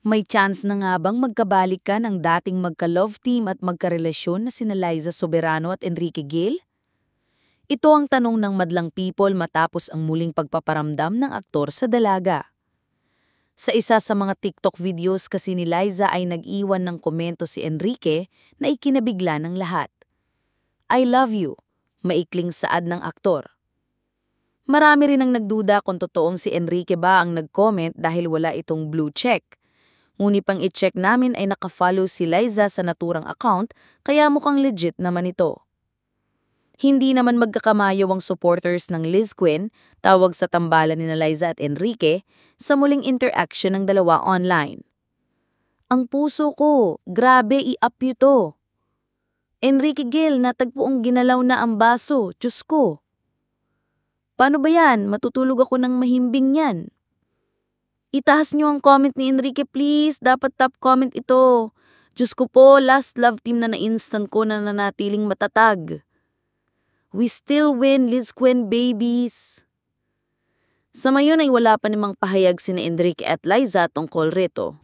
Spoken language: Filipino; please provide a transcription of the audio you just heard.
May chance na nga bang magkabalikan ang dating magka-love team at magkarelasyon na sina Liza Soberano at Enrique Gil? Ito ang tanong ng madlang people matapos ang muling pagpaparamdam ng aktor sa dalaga. Sa isa sa mga TikTok videos kasi ni Liza ay nag-iwan ng komento si Enrique na ikinabigla ng lahat. I love you, maikling saad ng aktor. Marami rin ang nagduda kung totoong si Enrique ba ang nag-comment dahil wala itong blue check. Ngunit pang i-check namin ay nakafollow si Liza sa naturang account kaya mukhang legit naman ito. Hindi naman magkakamayaw ang supporters ng Liz Quinn, tawag sa tambalan ni Liza at Enrique, sa muling interaction ng dalawa online. Ang puso ko, grabe i-up you to. Enrique Gil, natagpuong ginalaw na ang baso, Diyos ko. Paano ba yan? Matutulog ako ng mahimbing yan. Itaas niyo ang comment ni Enrique please, dapat top comment ito. Diyos ko po, last love team na na-instant ko na nanatiling matatag. We still win, Liz Quinn babies. Sa mayon ay wala pa namang pahayag sina Enrique at Liza tungkol rito.